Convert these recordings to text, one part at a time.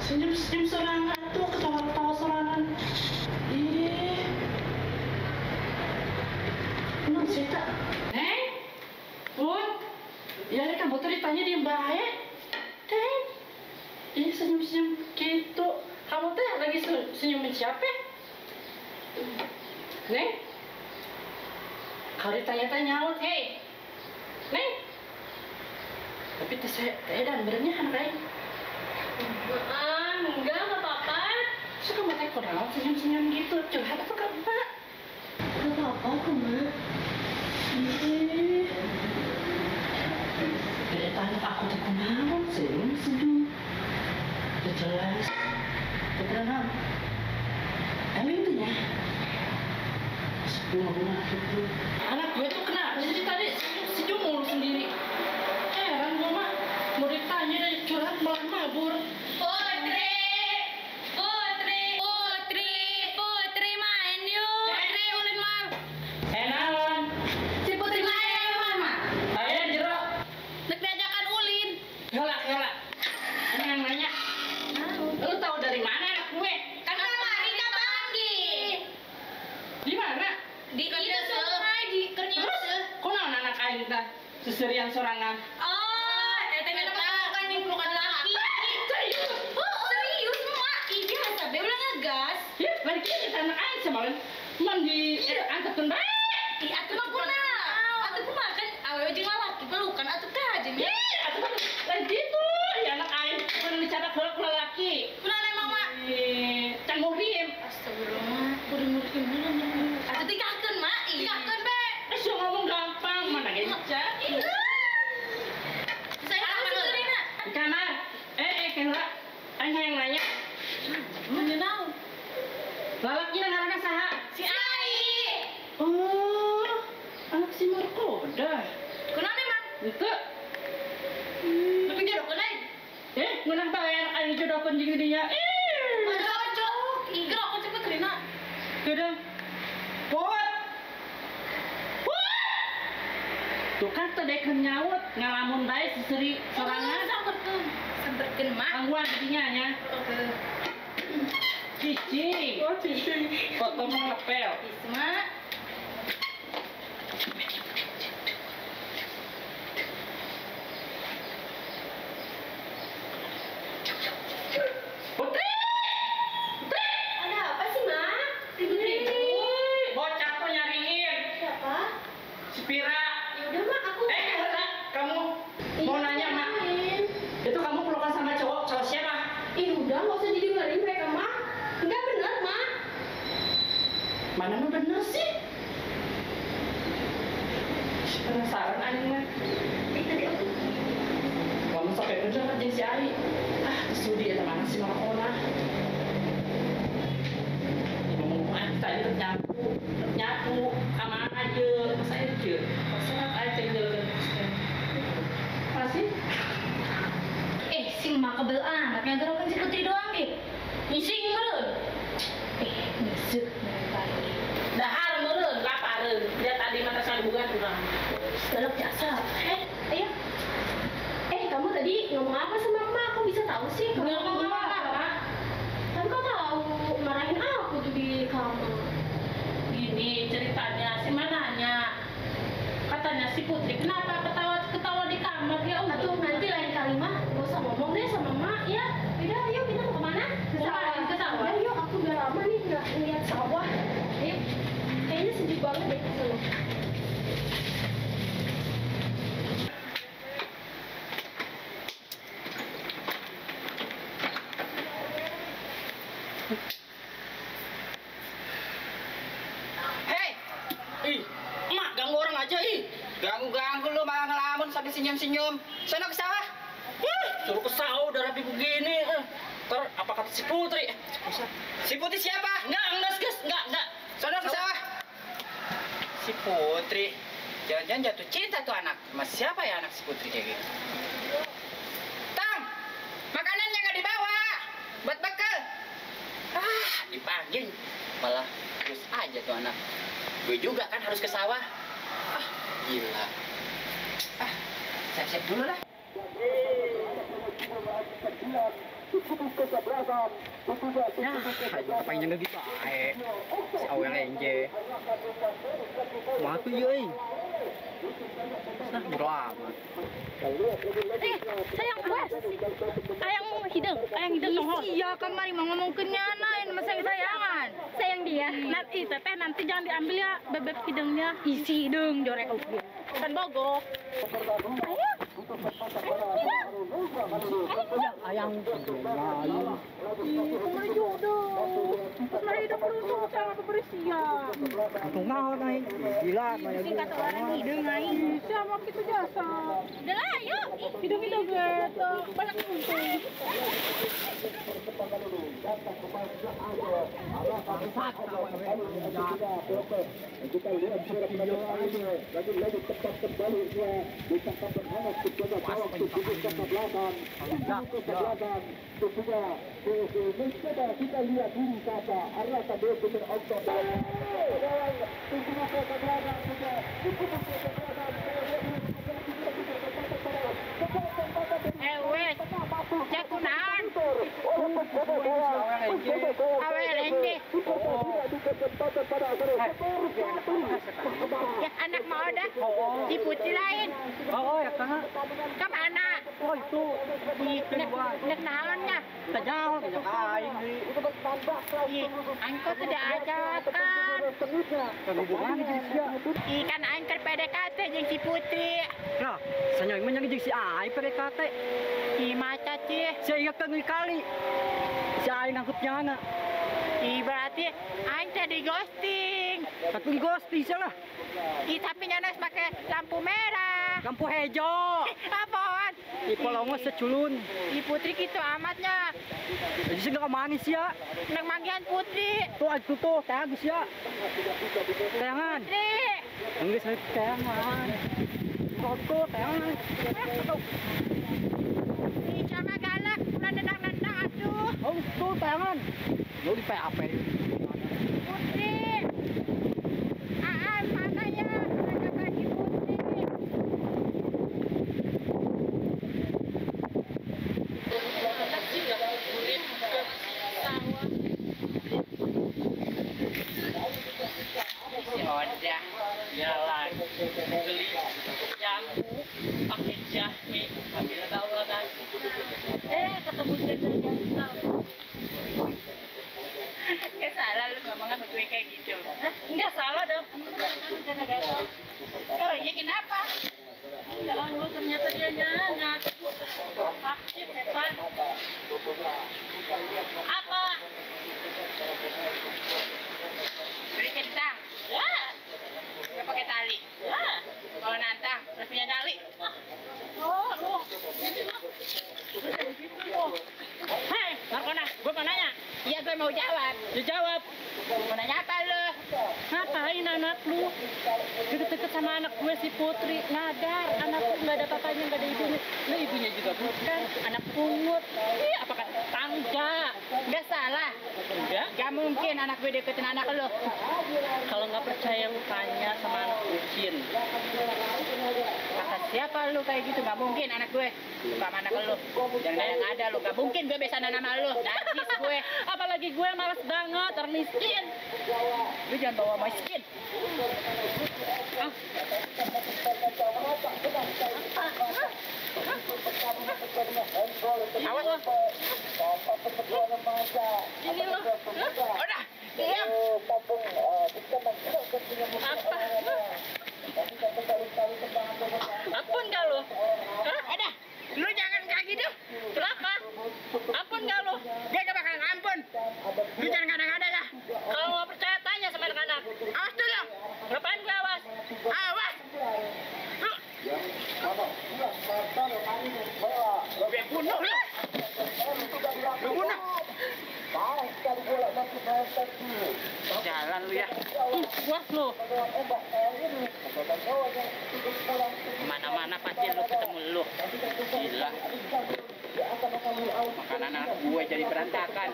Senyum-senyum sorangan tuh, ketawa-ketawa sorangan. Ih. Kenapa sih tak? Neng? Bun? Ya kamu tuh ditanya diem baik. Neng? Ih senyum-senyum gitu. Kamu tuh lagi senyumin siapa? Neng? Kalau ditanya-tanya, hei, Neng? Tapi saya dan benernya anak lain. Enggak apa-apa. Suka mata kurang senyum-senyum gitu. Curhat apa kan, Pak? Gak apa-apa kok, Mak. Dari tanya aku tuh kenapa senyum-senyum. Udah jelas. Udah kenal. Emang itu ya? Bunga-bunga gitu. Anak gue tuh kenapa jadi tadi senyum mulu sendiri. Heran gue mah. Mau ditanya dari curhat malah mabur. Putri main yuk. Putri ulin mau. Naon? Si Putri main yuk mama. Ayo jero. Nek diajakan ulin. Yola. Ini yang nanya. Lu tahu dari mana anak gue? Kan kemarin kita panggil. Di mana? Di itu sungai di Kernyuse. Kok naon anak aing tah? Seserian sorangan. Oh, etanya bukan nih bukan laki. Serius? Oh, serius mak. Ih, biasa be ulah ngegas. Ya, lagi kita anak aing semalam. Mandi angkatkeun bae. Ih, atuh mah kunaon? Atuh kumaha kan awewe jeung lalaki pelukan atuh kajen. Ih, atuh kan lain gitu. Ya anak aing kudu dicadak heula ku lalaki. Kunaon mama? Can muhrim. Astagfirullah, kudu murim dulu. Atuh tikahkeun mak. Tikahkeun be. So ngomong gampang mana ge Ica. Saya harus Rina. Di kamar. Keula. Aing yang nanya. Mana naon? Lalaki ngaranna saha? Si Ai. Oh, anak si Markoda. Kunaon emang? Itu. Tapi jodohkeun aing. Ngeunah bae anak aing jodohkeun jeung dinya. Ada cocok. Ih, gerak aku cepet Rina. Gedang. Put. Tuh kan tedekeun nyaut ngalamun bae seseri sorangan. Samperkeun mak. Angguan dinya nya. Cici. Oh, cici. Foto ngepel. Isma. Putri. Ada apa sih, Mak? Ribut-ribut. Bocah tuh nyariin. Siapa? Si Pira. Ya udah, Mak, aku. Keula, kamu mau nanya, Mak? Itu kamu pelukan sama cowok siapa? Ih, udah nggak usah jadi ngelarin mereka, Mak. Enggak benar, Mak. Mana nu bener sih? Penasaran anjing mah. Tadi aku. Kamu sampai bener kan jeung si Ai. Sudi eta mana si Markona. Ngomong tadi nyapu aman aja masa itu masalah aja jalan masih Sing mah kebel anaknya gerakan si Putri doang deh. Ngising meureun. Ngisuk tadi. dahar meureun lapareun dia tadi mata salbugan urang Galak jasa. Ayo. Kamu tadi ngomong apa sama Mama? Aku bisa tahu sih. ngomong apa? Kan kau tahu marahin aku tuh di kamar. Gini ceritanya si mananya katanya si Putri kenapa ketawa di kamar ya Atuh nanti lain kali mah gak usah ngomong deh sama Mak ya. Udah, ayo kita mau kemana? Ke sawah. Ayo, aku udah lama nih nggak ngeliat sawah. Ayo, kayaknya sejuk banget deh kesana. Hei, emak ganggu orang aja ganggu lu malah ngelamun sambil senyum-senyum. Sana ke sawah. Suruh ke sawah udah rapi begini. Ntar apa kata si Putri? Si Putri siapa? Enggak. Sana ke sawah. Si Putri. Jangan-jangan jatuh cinta tuh anak. Mas siapa ya anak si Putri kayak gitu? Tang, makanannya nggak dibawa. Buat bekal. Dipanggil. Malah terus aja tuh anak. Gue juga kan harus ke sawah. Gila. Siap-siap dulu lah. Ya, ngapain yang gitu ae. Si awel enje. Mah tuh euy. Nah, bodo amat. Sayang puas. Ayang hidung nongol. Iya, kamari mau ngomongkeun nyana ini masa sayangan. Sayang dia. Nanti teteh nanti jangan diambil ya bebek hidungnya. Isi hidung jorek oke. Kan bogo. Ayo. Ayang lalu. Kemari jodoh. Kemari hidup beruntung sama berisia. Untung naon ai. Gila, Singkat orang hidung ai. Sama kita jasa. Udah lah, yuk. Hidung-hidung gitu. Banyak untung. Kita lihat dulu saja arah tadi Wes, jakunan. Awel enje. Ya anak mau dah. Di putih lain. Oh, ya kan. Kemana? Oh, itu di kedua. Nek naonnya? Tajauh, tajauh aing di. Angko tidak ajakan. Hubungan jeung sia. Ikan angker PDKT jeung si Putri. Ya, sanya mah jeung si ai PDKT. Ih maca cie. Saya ingat kali. Si ai ngangkutnya anak. Ih berarti aing teh di ghosting. Tapi ghosting salah. Ih tapi nyanas pakai lampu merah. Lampu hejo. Apaan? Di polongo seculun. Ih Putri gitu amatnya. Jadi sih nggak manis ya. Nang manggihan Putri. Tuh aku tuh, tagus ya. Tayangan. Putri. Enggak saya tayangan. Foto tayangan. Ih sama galak, udah nendang-nendang aduh. Oh, tuh tayangan. Lu di PAP. Putri. Mana ya? Ada bagi Putri. Odah, jalan beli jamu pakai jahe ambil tawaran ketemu jajan salah lu ngomong sama gue kayak gitu. Enggak salah dong. Oh iya kenapa? Ya Allah ternyata dia nyangat. Aktif setan. Apa? Beri kentang. Ya. Nggak pakai tali. Ya. Kalau nantang harus punya tali. Oh, lu. Hei, Markona, gue mau nanya. Iya, gue mau jawab. Dijawab. Mau nanya apa lu? Ngapain anak lu? Deket-deket sama anak gue si Putri. Nadar, anak lu nggak ada papanya, nggak ada ibunya. Lu ibunya juga bukan. Anak pungut. Ih, apakah tangga? Nggak salah. Enggak? Gak mungkin anak gue deketin anak lu. Kalau nggak percaya lu tanya sama anak bucin. Kata siapa lu kayak gitu? Nggak mungkin anak gue suka sama anak lu. Jangan ada lu. Nggak mungkin gue besanan sama lu. Najis gue. Apalagi gue malas banget, orang miskin. Lu jangan bawa miskin. Awas lu. Ini lu. Udah, diam. Apa? Ampun gak lu? Udah, lu jangan kayak gitu. Kenapa? Ampun gak lu? Dia gak bakalan ampun. Lu jangan kadang-kadang ya. Kalau mau percaya tanya sama anak-anak. Awas tuh lu. Ngapain gue awas? Awas. Gue bunuh lu. Lu bunuh. Jalan lu ya. Puas lu. Mana-mana pasti lu ketemu lu. Gila. Makanan anak gue jadi berantakan.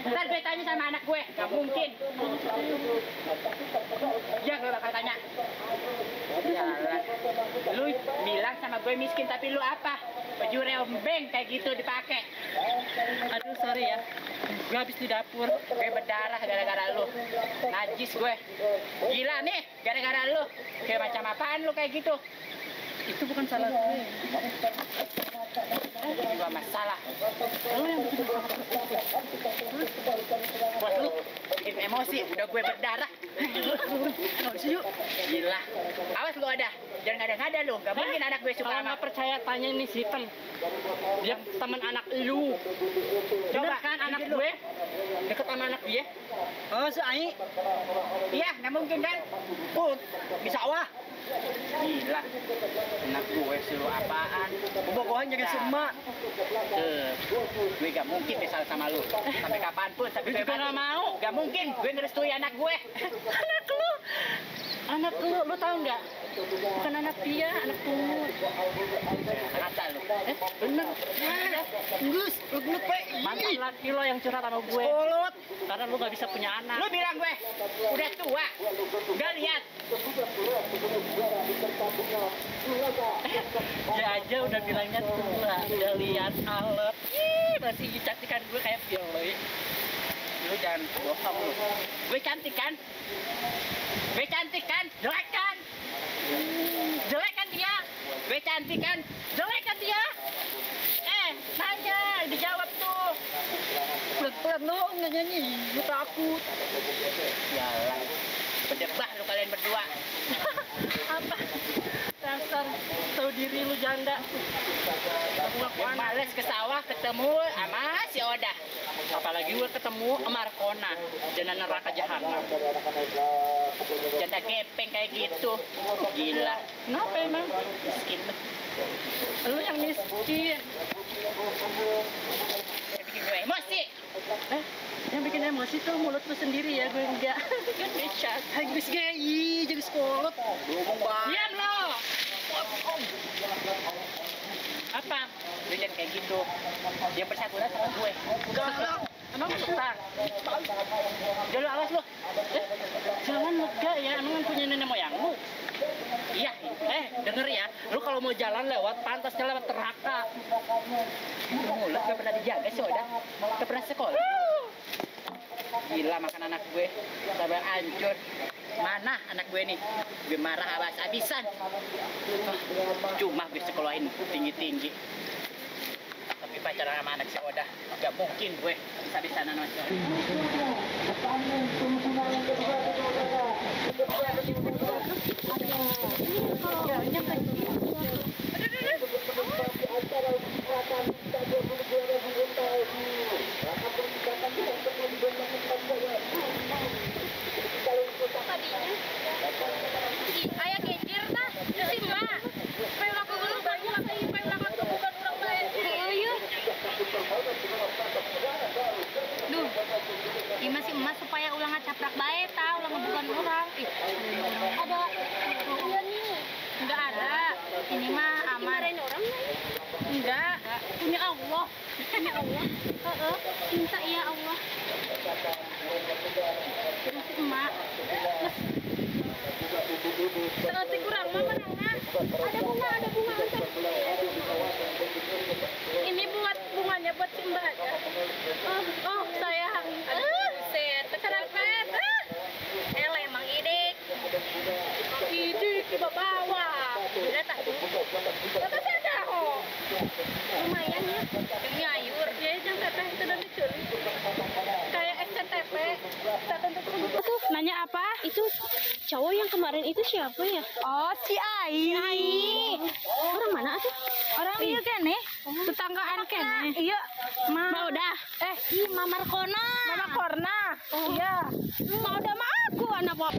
Ntar gue tanya sama anak gue. Gak mungkin. Ya gue bakal tanya. Jalan. Lu bilang sama gue miskin tapi lu apa? Baju reombeng kayak gitu dipakai. Aduh sorry ya, gue habis di dapur, gue berdarah gara-gara lu. Najis gue. Gila nih, gara-gara lu. Kayak macam apaan lu kayak gitu? Itu bukan salah gue. Juga masalah. Lu yang bikin masalah. Buat lu bikin emosi, udah gue berdarah. Yuk. Gila. Awas lu ada. Jangan ngada-ngada lu. Gak mungkin anak gue suka Kalau sama. nggak percaya tanya ini si Tem. Dia teman anak lu. Coba kan anak bikin lu. gue deket sama anak dia. Oh, si Ai. Iya, nggak mungkin kan? Di sawah. Gila. Anak gue suruh apaan? Bobogohan jadi si emak. Gue gak mungkin misal sama lu. Sampai kapanpun, sampai Gue juga mati. nggak mau. Gak mungkin, gue ngerestui anak gue. Anak lu tahu nggak? Bukan anak dia, anak lu. Rasa lu. Bener. Gus, lu pe. Mantan laki lo yang curhat sama gue. Kolot. Karena lu nggak bisa punya anak. Lu bilang gue udah tua. Gak lihat. Dia aja udah bilangnya tua. Udah lihat alat. Ih, masih cantikan gue kayak Pioloy. Lu jangan bohong lu. Gue cantik kan? Gue cantik kan? Jelek kan? Jelek kan dia? Gue cantik kan? Jelek kan dia? Nanya, dijawab tuh. Pelan-pelan dong nyanyi. Gue takut. Yalah. Berdebah lu kalian berdua. Apa? Dasar tahu diri lu janda. Gue males ke sawah ketemu sama si Oda. Apalagi gue ketemu sama Arkona, janda neraka jahanam. Janda gepeng kayak gitu. Gila. Kenapa emang? Miskin lu. Lu yang miskin. Dia bikin gue emosi. Yang bikin emosi tuh mulut lu sendiri ya, gue enggak. Kan becat. Inggris gay, jadi sekolot. Diam lo. Apa? Lu jangan kayak gitu. Dia bersangkutan sama gue. Galak. Emang suka? Jangan lu awas lu. Jangan lega ya, emang kan punya nenek moyang lu. Iya. Denger ya, lu kalau mau jalan lewat pantasnya lewat neraka. Mulut gak pernah dijaga sih Oda. Gak pernah sekolah. Gila makan anak gue. Sampai hancur. Mana anak gue nih? Gue marah habis-habisan. Cuma gue sekolahin tinggi-tinggi. Tapi pacaran sama anak si Oda. Gak mungkin gue habis-habisan sama si Oda. Ayah genjer nah, si mak. Kayak laku dulu baru kayak banget bukan orang baik. Iya. Duh. Ini masih emas supaya ulang ngacaprak baik tah, ulang bukan orang. Ada iya nih. Enggak ada. Ini mah aman. Enggak. Punya Allah. Punya Allah. Cinta ya Allah. Masih emak. Terus kurang mah menengah. Ada bunga Ini buat bunganya buat si Mbak aja. Oh sayang. Set, kecerepet. Emang idik. Idik bawa. Udah tak. Kata saya kok. Lumayan ya. Demi ayur. Ya jam teteh itu dan dicuri. Kayak SCTP. Nanya apa? Itu cowok yang kemarin itu siapa ya? Oh, si Ai. Orang mana tuh? Orang iya kene. Tetanggaan kene. Iya. Mau dah. Mama Korna. Mama Korna. Iya. Mau dah mah aku anak pop.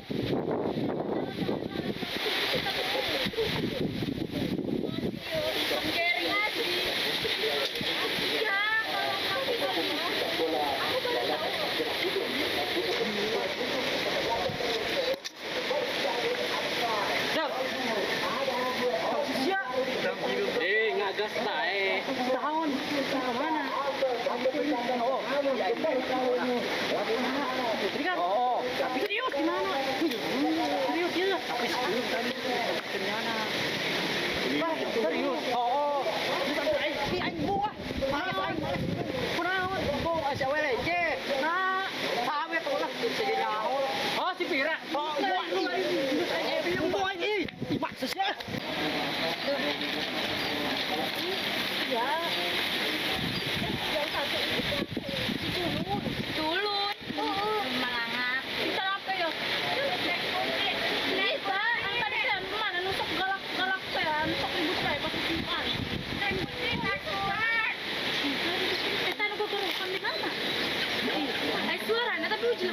Ngagas tae. Tahun kemana? Oh, Putri kan? Oh, tapi serius gimana? Serius ya? Tapi serius tadi. Gimana?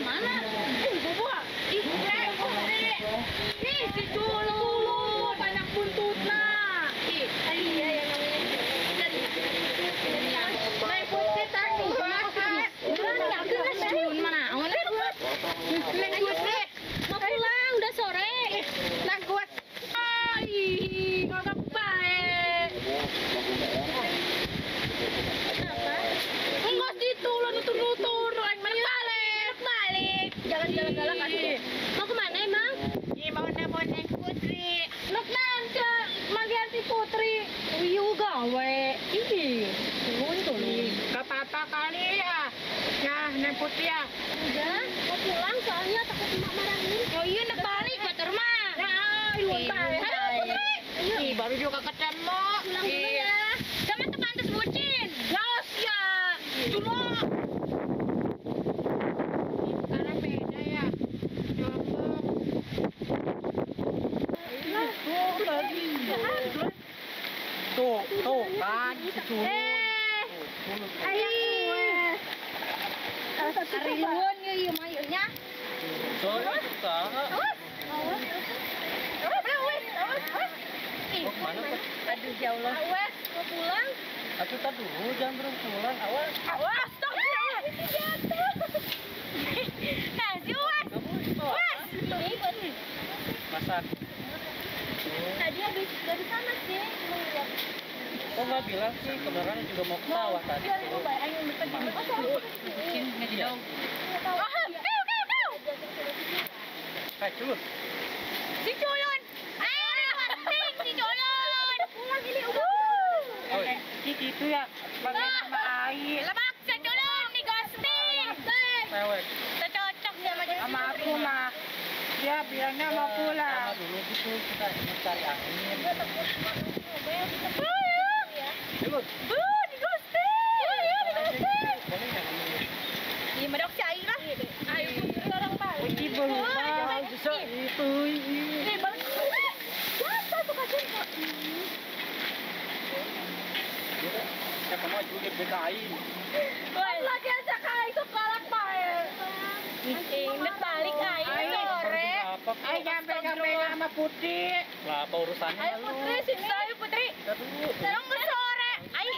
Mana? Bobo. Ih, si Culu banyak buntutnya. Ih, iya yang namanya. Naik putih tadi. Mana? Naik putih. Mau pulang, udah sore. Naik kuat. Ai, kagak baik. Apa? Enggak situ, lo nutur-nutur. Balik. Jalan-jalan galak aja. Mau kemana emang? Mau nemu Putri. Loknan ke Magianti Putri. Wiyu gawe. Ih, muncul nih. Gak apa-apa kali ya. Nah, nemu Putri ya. Udah, mau pulang soalnya takut emak marahin. Oh iya, nak balik buat rumah. Nah, luar balik. Ayo Putri. Ih, baru juga ketemu. Pulang dulu ya. Sama teman terus bucin. Los ya. Cuma. Karena beda ya. Tuh kan, Culu. Ayah gue. Ari luon ya mayunya. Soalnya suka. Mana, Pak? Aduh ya Allah. Awas, mau pulang. Atuh tak dulu, jangan belum pulang. Awas. Awas, stop ya. Nah, si Awas. Awas. Masak. Tadi habis dari sana sih, mau lihat. Kok nggak bilang sih, kebenaran juga mau ke sawah tadi. Biar ibu bayar yang dekat ini. Oh, sorry. Mungkin nggak jauh. Kau. Kayak Culu. Si Culun. Penting si Culun. Pulang ini udah. Oh, itu ya. Pakai nama air. Lebak si Culun nih ghosting. Pewek. Cocok sama dia. Sama aku mah. Dia bilangnya mau pulang. Sama dulu gitu, kita ingin cari angin. Culu. Di ghosting. Boleh nggak kamu? Iya, medok si Air lah. Ayo, orang balik. Uji berubah. Bisa itu. Nih, balik. Siapa tuh kacang? Siapa mau juga BKI? Woi, lagi aja kali itu kolak bae. Ingat balik ayo sore. Ayo nyampe sama Putri. Lah apa urusannya Ayo lu? Putri, sini ayo Putri. Kita dulu. Sekarang ke sore. Ayo,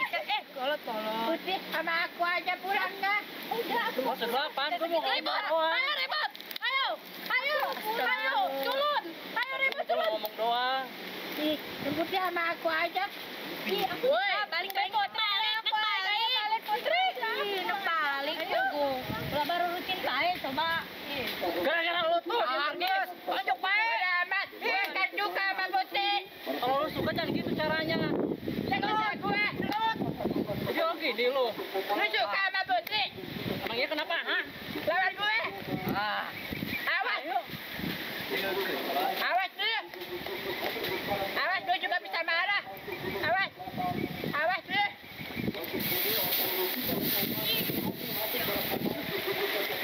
Tolong. Putri sama aku aja pulangnya. udah aku. Oh, sedelapan tuh mau Ribut, ayo ribut. Ayo, culun. Ayo ribut Cuma culun. ngomong doang. Ih, Putri sama aku aja. Ih, aku balik Putri. Ih, balik tunggu. Udah baru rutin bae coba. Gara-gara lu tuh, Bagus. Tunjuk baik. Amat. Gue kan juga sama Putri. kalau lu suka jangan gitu caranya. Dengar gue. Dia gini lu. Lu suka sama Putri. Emangnya kenapa? Hah? Lawan gue. Ah. Awas. Awas dulu. Awas, gue juga bisa marah. Awas. Awas dulu.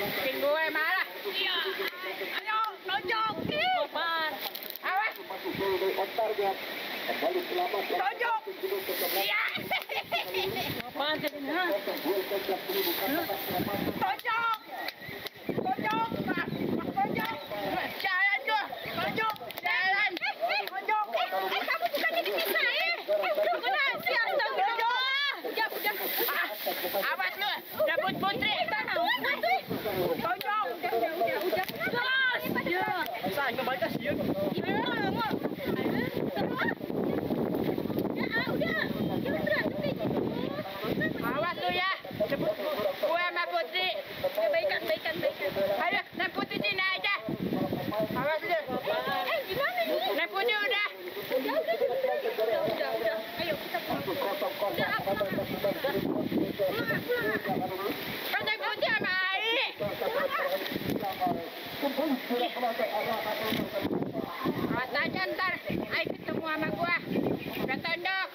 Bikin gue marah. Iya. Ayo, tonjok. Apaan? Awas. Tonjok. Iya. Apaan jadinya? Tonjok. Tonjok. Tonjok. Jalan tuh. Tonjok. Jalan. Tonjok. Kamu bukannya dipisahin. Mana sih astagfirullah. Udah. Awas lu. Cabut Putri. Tonjok. Udah. Terus. Saya kembali ke sini. Awas lu ya. Cabut. Gue sama Putri. Baikan. Ayo, naik Putri sini aja. Awas lu. Gimana nih? Naik Putri udah. Udah. Ayo kita pulang. Kan naik Putri sama Ai. Awas aja ntar. Ai ketemu sama gua. Udah tondok.